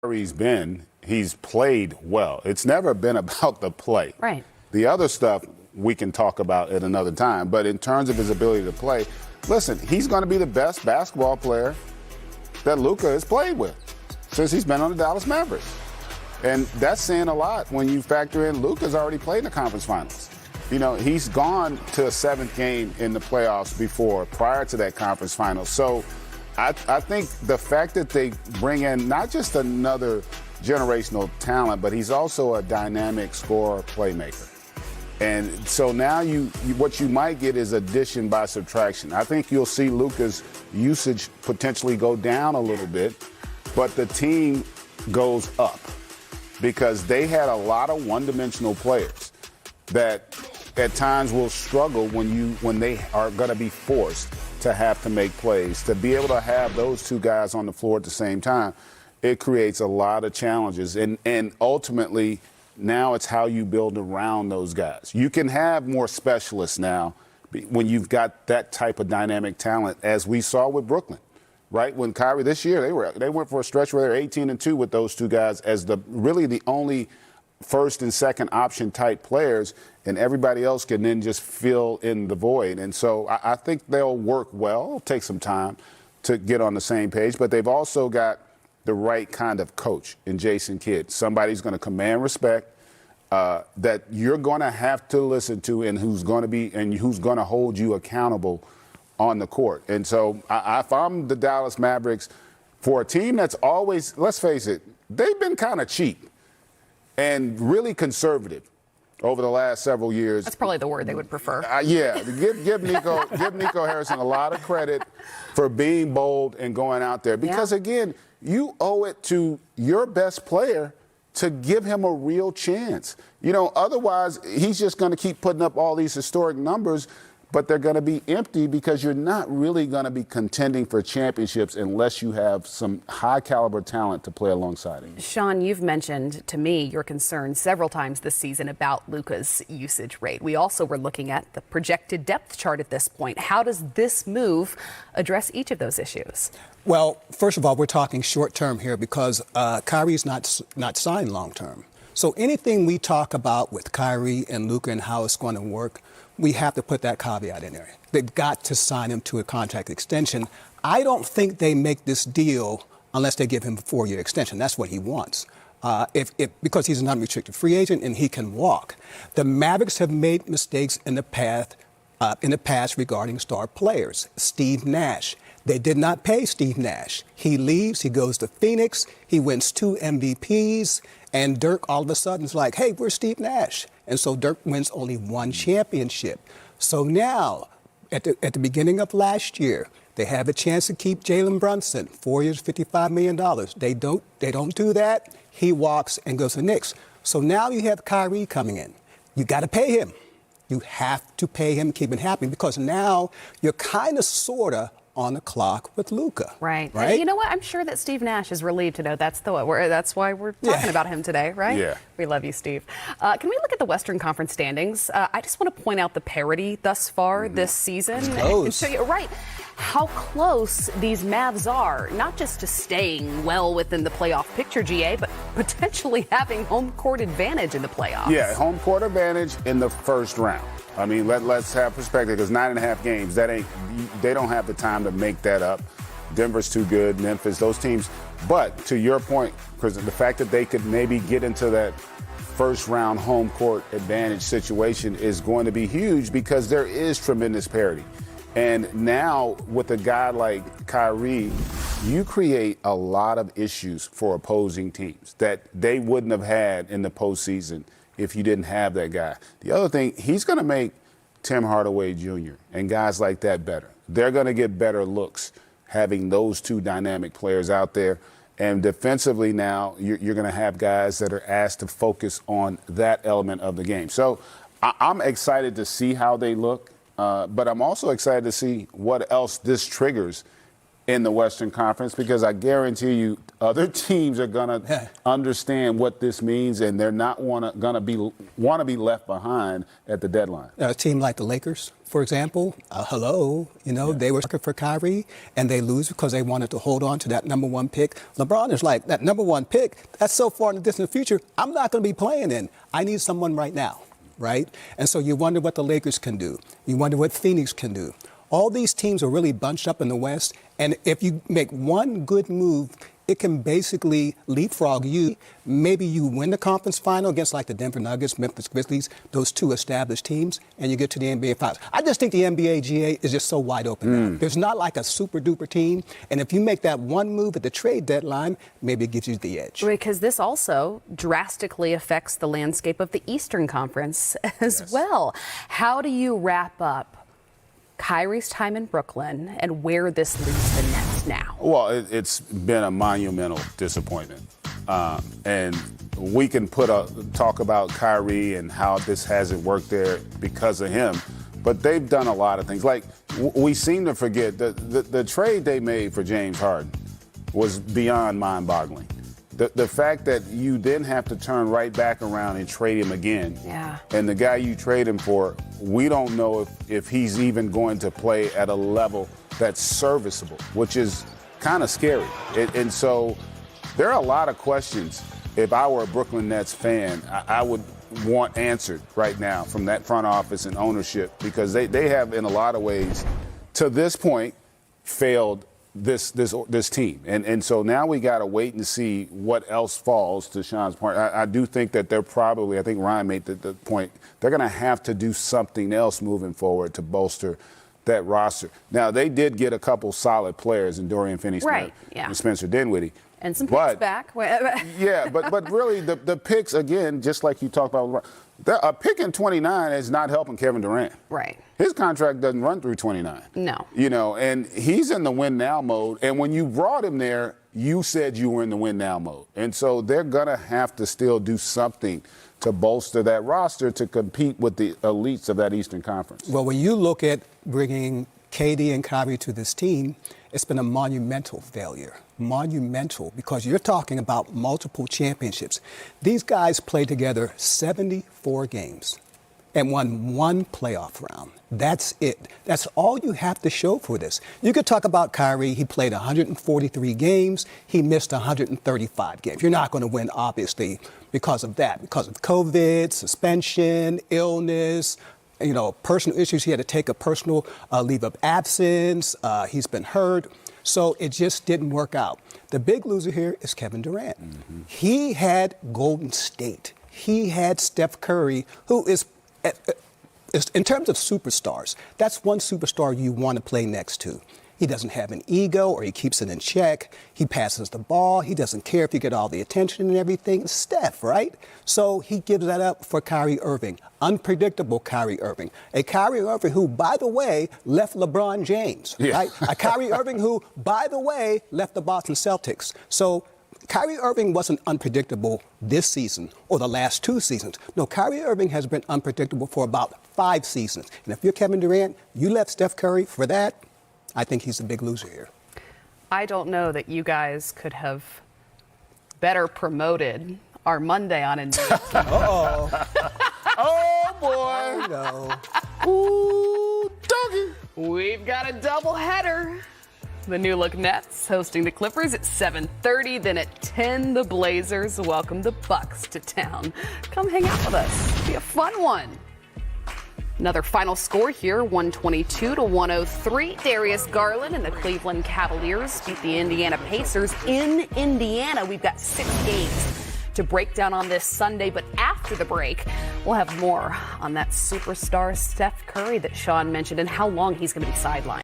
Kyrie's been, he's played well. It's never been about the play. Right. The other stuff we can talk about at another time. But in terms of his ability to play, listen, he's going to be the best basketball player that Luka has played with since he's been on the Dallas Mavericks. And that's saying a lot when you factor in Luka's already played in the conference finals. You know, he's gone to a seventh game in the playoffs before, prior to that conference final. So I think the fact that they bring in not just another generational talent, but he's also a dynamic scorer, playmaker. And so now what you might get is addition by subtraction. I think you'll see Luka's usage potentially go down a little bit, but the team goes up because they had a lot of one-dimensional players that at times will struggle when they are going to be forced to have to make plays. To be able to have those two guys on the floor at the same time, it creates a lot of challenges. And ultimately, now it's how you build around those guys. You can have more specialists now when you've got that type of dynamic talent, as we saw with Brooklyn, right? When Kyrie this year, they went for a stretch where they're 18-2 with those two guys as really the only first and second option type players, and everybody else can then just fill in the void. And so I think they'll work well. It'll take some time to get on the same page, but they've also got the right kind of coach in Jason Kidd. Somebody's going to command respect, that you're going to have to listen to, and who's going to hold you accountable on the court. And so if I'm the Dallas Mavericks, for a team that's always, let's face it, they've been kind of cheap and really conservative over the last several years. That's probably the word they would prefer. Yeah, give Nico Harrison a lot of credit for being bold and going out there. Because, again, you owe it to your best player to give him a real chance. You know, otherwise he's just going to keep putting up all these historic numbers, but they're going to be empty because you're not really going to be contending for championships unless you have some high-caliber talent to play alongside him. Sean, you've mentioned to me your concerns several times this season about Luka's usage rate. We also were looking at the projected depth chart at this point. How does this move address each of those issues? Well, first of all, we're talking short-term here because Kyrie's not signed long-term. So anything we talk about with Kyrie and Luka and how it's going to work, we have to put that caveat in there. They've got to sign him to a contract extension. I don't think they make this deal unless they give him a 4-year extension. That's what he wants. Because he's an unrestricted free agent and he can walk. The Mavericks have made mistakes in the past regarding star players. Steve Nash. They did not pay Steve Nash. He leaves, he goes to Phoenix, he wins 2 MVPs, and Dirk all of a sudden is like, hey, where's Steve Nash? And so Dirk wins only 1 championship. So now, at the beginning of last year, they have a chance to keep Jalen Brunson, 4 years, $55 million. They don't do that. He walks and goes to Knicks. So now you have Kyrie coming in. You got to pay him. You have to pay him, keep him happy, because now you're kind of, sort of, on the clock with Luka. Right. You know what? I'm sure that Steve Nash is relieved to know that's why we're talking about him today, right? Yeah. We love you, Steve. Can we look at the Western Conference standings? I just want to point out the parity thus far this season. And show you, how close these Mavs are, not just to staying well within the playoff picture, GA, but potentially having home court advantage in the playoffs. Yeah, home court advantage in the first round. I mean, let's have perspective, because 9.5 games, they don't have the time to make that up. Denver's too good, Memphis, those teams. But to your point, Chris, the fact that they could maybe get into that first round home court advantage situation is going to be huge because there is tremendous parity. And now with a guy like Kyrie, you create a lot of issues for opposing teams that they wouldn't have had in the postseason if you didn't have that guy. The other thing, he's going to make Tim Hardaway Jr. and guys like that better. They're going to get better looks having those two dynamic players out there. And defensively now, you're going to have guys that are asked to focus on that element of the game. So I'm excited to see how they look, but I'm also excited to see what else this triggers in the Western Conference because I guarantee you other teams are going to understand what this means, and they're not want to be left behind at the deadline. A team like the Lakers, for example, they were looking for Kyrie, and they lose because they wanted to hold on to that number one pick. LeBron is like, that number one pick, that's so far in the distant future, I'm not going to be playing in. I need someone right now, right? And so you wonder what the Lakers can do. You wonder what Phoenix can do. All these teams are really bunched up in the West, and if you make one good move, it can basically leapfrog you. Maybe you win the conference final against like the Denver Nuggets, Memphis Grizzlies, those two established teams, and you get to the NBA Finals. I just think the NBA GA is just so wide open now. There's not like a super-duper team, and if you make that one move at the trade deadline, maybe it gives you the edge. Because this also drastically affects the landscape of the Eastern Conference as well. How do you wrap up Kyrie's time in Brooklyn and where this leaves the Nets now? Well, it's been a monumental disappointment. And we can talk about Kyrie and how this hasn't worked there because of him. But they've done a lot of things. Like, we seem to forget the trade they made for James Harden was beyond mind-boggling. The fact that you then have to turn right back around and trade him again. Yeah. And the guy you trade him for, we don't know if he's even going to play at a level that's serviceable, which is kind of scary. And so there are a lot of questions. If I were a Brooklyn Nets fan, I would want answered right now from that front office and ownership, because they have, in a lot of ways, to this point, failed this team. And so now we got to wait and see what else falls, to Sean's point. I do think that they're probably, I think Ryan made the point, they're going to have to do something else moving forward to bolster that roster. Now, they did get a couple solid players in Dorian Finney-Smith and Spencer Dinwiddie. And some picks back. but really the picks, again, just like you talked about, a pick in 29 is not helping Kevin Durant. Right. His contract doesn't run through 29. No. And he's in the win now mode. And when you brought him there, you said you were in the win now mode. And so they're going to have to still do something to bolster that roster to compete with the elites of that Eastern Conference. Well, when you look at bringing KD and Kyrie to this team, it's been a monumental failure. Monumental, because you're talking about multiple championships. These guys played together 74 games and won one playoff round. That's it. That's all you have to show for this. You could talk about Kyrie. He played 143 games. He missed 135 games. You're not going to win, obviously, because of that, because of COVID, suspension, illness, personal issues. He had to take a personal leave of absence. He's been hurt. So it just didn't work out. The big loser here is Kevin Durant. Mm-hmm. He had Golden State. He had Steph Curry, who is, in terms of superstars, that's one superstar you want to play next to. He doesn't have an ego, or he keeps it in check. He passes the ball. He doesn't care if you get all the attention and everything. It's Steph, right? So he gives that up for Kyrie Irving. Unpredictable Kyrie Irving. A Kyrie Irving who, by the way, left LeBron James, right? A Kyrie Irving who, by the way, left the Boston Celtics. So Kyrie Irving wasn't unpredictable this season or the last two seasons. No, Kyrie Irving has been unpredictable for about 5 seasons. And if you're Kevin Durant, you left Steph Curry for that, I think he's a big loser here. I don't know that you guys could have better promoted our Monday on NBA. Uh-oh. Oh, boy. No. Ooh, doggy. We've got a doubleheader. The New Look Nets hosting the Clippers at 7:30. Then at 10, the Blazers welcome the Bucks to town. Come hang out with us. It'll be a fun one. Another final score here, 122-103. Darius Garland and the Cleveland Cavaliers beat the Indiana Pacers in Indiana. We've got 6 games to break down on this Sunday, but after the break, we'll have more on that superstar Steph Curry that Sean mentioned and how long he's going to be sidelined.